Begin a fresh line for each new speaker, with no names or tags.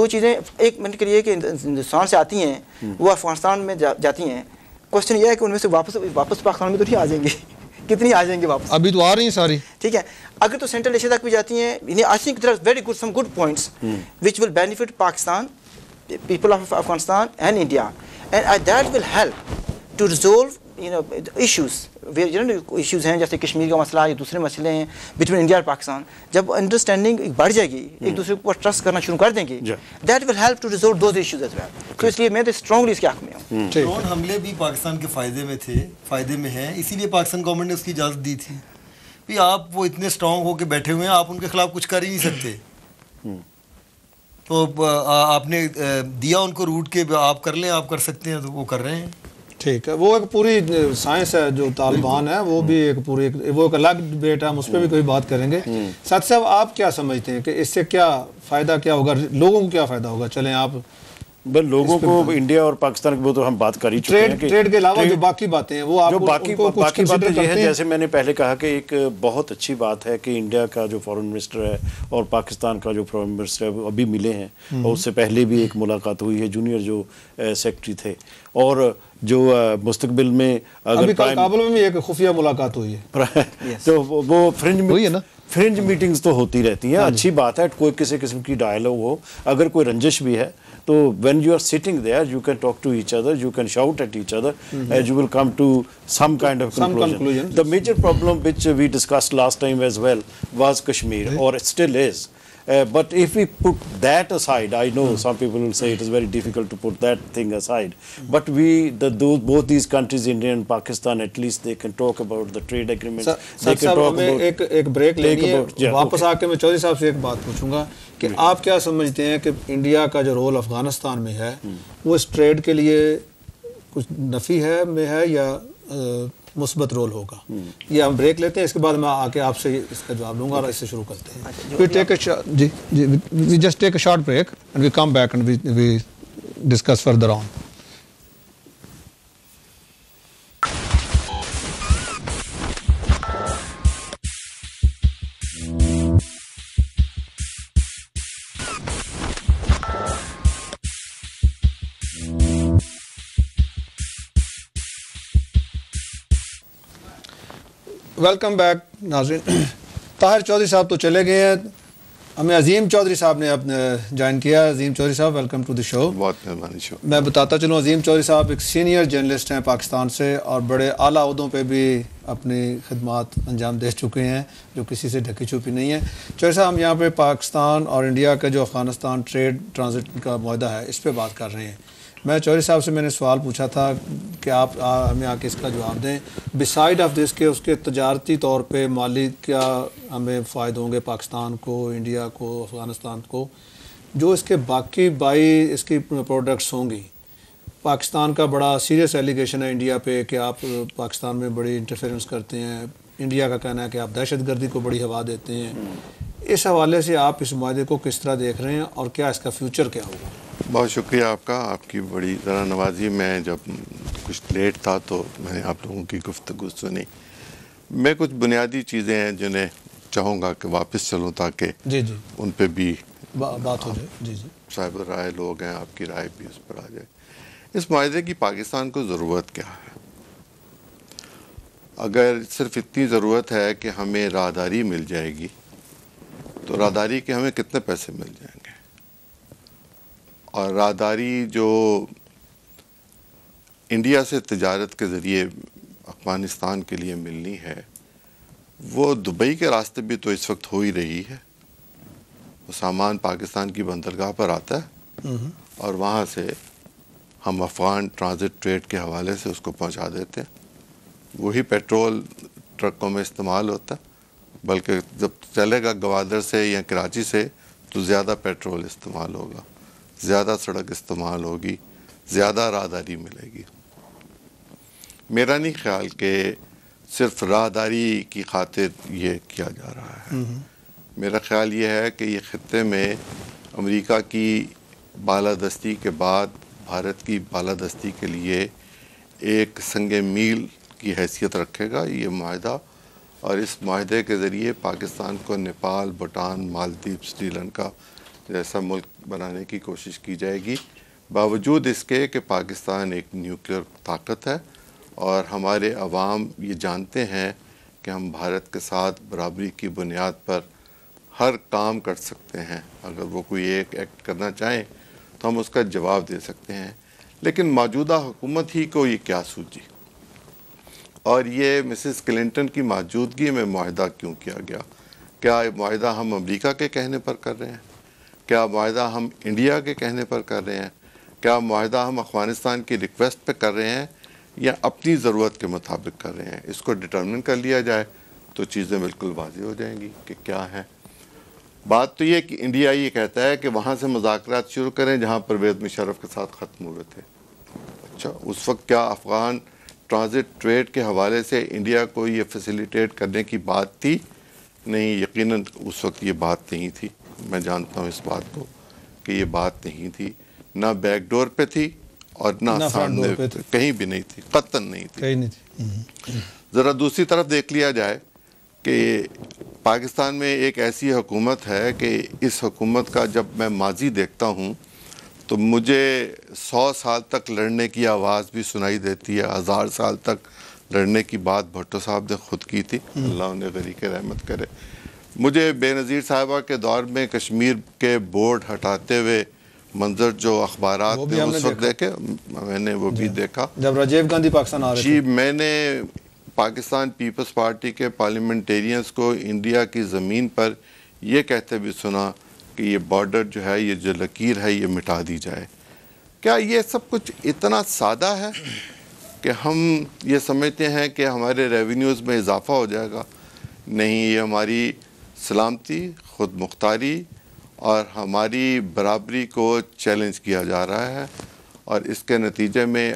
دو چیزیں ایک منٹ کے لیے کہ ہندوستان سے آتی ہیں وہ افغانستان میں جاتی ہیں. کوشچن یہ ہے کہ ان میں سے واپس پاکستان میں تو نہیں آ جائیں گے. کتنی آ جائیں گے واپس؟
ابھی تو آ رہی ہیں ساری.
ٹھیک ہے, اگر تو سینٹرل ایشیا تک بھی جاتی ہیں, I think there are very good some good points which will benefit Pakistan, people of Afghanistan and India, and that will help to resolve issues issues ہیں جیسے کشمیر کا مسئلہ یا دوسرے مسئلے ہیں بٹوین انڈیا اور پاکستان. جب انڈرسٹینڈنگ بڑھ جائے گی, ایک دوسرے کو ٹرسٹ کرنا شروع کر دیں گے, that will help to resolve those issues as well. تو اس لیے میں تو اسٹرانگلی اس کے حق میں ہوں.
ڈرون حملے بھی پاکستان کے فائدے میں ہیں, اسی لیے پاکستان گورنمنٹ نے اس کی اجازت دی تھی. بھی آپ وہ اتنے اسٹرانگ ہو کے بیٹھے ہوئے ہیں, آپ ان کے خلاف کچھ کر ہی نہیں سکتے. تو آپ نے دیا ان کو روٹ کے آپ کر لیں, آپ کر سکتے ہیں, تو وہ کر رہے ہیں.
ٹھیک ہے, وہ ایک پوری سائنس ہے جو طالبان ہے, وہ بھی ایک پوری وہ ایک الگ ڈبیٹ ہے, ہم اس پہ بھی کوئی بات کریں گے. ساتھ صاحب آپ کیا سمجھتے ہیں کہ اس سے کیا فائدہ کیا ہوگا, لوگوں کو کیا فائدہ ہوگا؟ چلیں آپ
لوگوں کو انڈیا اور پاکستان کی وہ تو ہم بات کر ہی چکے ہیں.
ٹریڈ کے علاوہ جو باقی باتیں ہیں وہ آپ
باقی باتیں یہ ہیں, جیسے میں نے پہلے کہا کہ ایک بہت اچھی بات ہے کہ انڈیا کا جو فارن منسٹر ہے اور پاکستان کا جو فارن منسٹر ہے وہ ابھی ملے ہیں, اور اس سے پہلے بھی ایک ملاقات ہوئی ہے, جونیئر جو سیکرٹری تھے. اور جو مستقبل میں
ابھی کابل میں بھی ایک خفیہ ملاقات ہوئی ہے,
تو وہ فرنج میٹنگز تو ہوتی رہتی ہیں. اچھی بات ہے, کوئی کسی قسم کی ڈائلاگ ہو, اگر کوئی رنجش بھی ہے تو when you are sitting there you can talk to each other, you can shout at each other, and you will come to some kind of conclusion. The major problem which we discussed last time as well was Kashmir, or it still is. But if we put that aside, I know some people will say it is very difficult to put that thing aside, but both these countries, India and Pakistan, at least they can talk about the trade agreements.
They can talk about ایک break لینی ہے. واپس آ کے میں چودھری صاحب سے ایک بات پوچھوں گا کہ آپ کیا سمجھتے ہیں کہ انڈیا کا جو رول افغانستان میں ہے وہ اس ٹریڈ کے لیے کچھ نفی ہے یا مثبت رول ہوگا؟ یہ ہم بریک لیتے ہیں, اس کے بعد میں آ کے آپ سے اس کا جواب لوں گا اور اس سے شروع کرتے ہیں. We just take a short break and we come back and we discuss further on. Welcome back ناظرین. طاہر چودھری صاحب تو چلے گئے ہیں, ہمیں عظیم چودھری صاحب نے جوائن کیا. عظیم چودھری صاحب ویلکم ٹو دی شو.
بہت مہربانی. شو
میں بتاتا چلوں, عظیم چودھری صاحب ایک سینئر جرنلسٹ ہیں پاکستان سے, اور بڑے اعلیٰ عہدوں پہ بھی اپنی خدمات انجام دے چکے ہیں جو کسی سے ڈھکی چھپی نہیں ہے. چودھری صاحب, ہم یہاں پہ پاکستان اور انڈیا کا جو افغانستان ٹریڈ ٹرانزٹ کا معاہدہ ہے اس پہ بات کر رہے ہیں. میں چودھری صاحب سے میں نے سوال پوچھا تھا کہ آپ ہمیں آ کے اس کا جواب دیں, بسائڈ آف دس کہ اس کے تجارتی طور پہ مالی کیا ہمیں فائدے ہوں گے پاکستان کو, انڈیا کو, افغانستان کو, جو اس کے باقی اس کی پروڈکٹس ہوں گی. پاکستان کا بڑا سیریس ایلیگیشن ہے انڈیا پہ کہ آپ پاکستان میں بڑی انٹرفیئرنس کرتے ہیں. انڈیا کا کہنا ہے کہ آپ دہشت گردی کو بڑی ہوا دیتے ہیں. اس حوالے سے آپ اس معاہدے کو کس طرح دیکھ رہے ہیں اور کیا اس کا فیوچر کیا ہوگا؟
بہت شکریہ آپ کا, آپ کی بڑی ذرا نوازی. میں جب کچھ لیٹ تھا تو میں نے آپ لوگوں کی گفتگو سنی. میں کچھ بنیادی چیزیں ہیں جنہیں چاہوں گا کہ واپس چلوں تاکہ ان پہ بھی
بات ہو جائے.
صاحب رائے لوگ ہیں, آپ کی رائے بھی اس پر آ جائے. اس معاہدے کی پاکستان کو ضرورت کیا ہے؟ اگر صرف اتنی ضرورت ہے کہ ہمیں راہداری مل جائے گی تو راہداری کے ہمیں کتنے پیسے مل جائیں گے؟ اور راہداری جو انڈیا سے تجارت کے ذریعے افغانستان کے لیے ملنی ہے وہ دبئی کے راستے بھی تو اس وقت ہو ہی رہی ہے. وہ سامان پاکستان کی بندرگاہ پر آتا ہے اور وہاں سے ہم افغان ٹرانزٹ ٹریڈ کے حوالے سے اس کو پہنچا دیتے ہیں. وہی پیٹرول ٹرکوں میں استعمال ہوتا ہے, بلکہ جب چلے گا گوادر سے یا کراچی سے تو زیادہ پیٹرول استعمال ہوگا, زیادہ سڑک استعمال ہوگی, زیادہ راہداری ملے گی. میرا نہیں خیال کہ صرف راہداری کی خاطر یہ کیا جا رہا ہے. میرا خیال یہ ہے کہ یہ خطے میں امریکہ کی بالادستی کے بعد بھارت کی بالادستی کے لیے ایک سنگ میل کی حیثیت رکھے گا یہ معاہدہ, اور اس معاہدے کے ذریعے پاکستان کو نیپال, بھوٹان, مالدیپ, سری لنکا جیسا ملک بنانے کی کوشش کی جائے گی، باوجود اس کے کہ پاکستان ایک نیوکلیئر طاقت ہے اور ہمارے عوام یہ جانتے ہیں کہ ہم بھارت کے ساتھ برابری کی بنیاد پر ہر کام کر سکتے ہیں. اگر وہ کوئی ایک ایکٹ کرنا چاہیں تو ہم اس کا جواب دے سکتے ہیں. لیکن موجودہ حکومت ہی کو یہ کیا سوجی، اور یہ مسز کلنٹن کی موجودگی میں معاہدہ کیوں کیا گیا؟ کیا معاہدہ ہم امریکہ کے کہنے پر کر رہے ہیں؟ کیا معاہدہ ہم انڈیا کے کہنے پر کر رہے ہیں؟ کیا معاہدہ ہم افغانستان کی ریکویسٹ پہ کر رہے ہیں یا اپنی ضرورت کے مطابق کر رہے ہیں؟ اس کو ڈٹرمن کر لیا جائے تو چیزیں بالکل واضح ہو جائیں گی کہ کیا ہے. بات تو یہ کہ انڈیا یہ کہتا ہے کہ وہاں سے مذاکرات شروع کریں جہاں پرویز مشرف کے ساتھ ختم ہوئے تھے. اچھا، اس وقت کیا افغان ٹرانزٹ ٹریڈ کے حوالے سے انڈیا کو یہ فیسیلیٹیٹ کرنے کی بات تھی؟ نہیں، یقیناً اس وقت یہ بات نہیں تھی. میں جانتا ہوں اس بات کو کہ یہ بات نہیں تھی، نہ بیک ڈور پہ تھی اور نہ سامنے کہیں بھی نہیں تھی، قطعاً نہیں تھی. ذرا دوسری طرف دیکھ لیا جائے کہ پاکستان میں ایک ایسی حکومت ہے کہ اس حکومت کا جب میں ماضی دیکھتا ہوں تو مجھے 100 سال تک لڑنے کی آواز بھی سنائی دیتی ہے. 1000 سال تک لڑنے کی بات بھٹو صاحب نے خود کی تھی، اللہ انہیں غریق رحمت کرے. مجھے بے نظیر صاحبہ کے دور میں کشمیر کے بورڈ ہٹاتے ہوئے منظر جو اخبارات میں اس وقت دیکھے، میں نے وہ بھی دیکھا
جب راجیو گاندھی پاکستان آ رہے
تھے. میں نے پاکستان پیپلز پارٹی کے پارلیمنٹیرینز کو انڈیا کی زمین پر یہ کہتے بھی سنا کہ یہ بارڈر جو ہے، یہ جو لکیر ہے، یہ مٹا دی جائے. کیا یہ سب کچھ اتنا سادہ ہے کہ ہم یہ سمجھتے ہیں کہ ہمارے ریونیوز میں اضافہ ہو جائے گا؟ نہیں، یہ ہماری سلامتی، خود مختاری اور ہماری برابری کو چیلنج کیا جا رہا ہے، اور اس کے نتیجے میں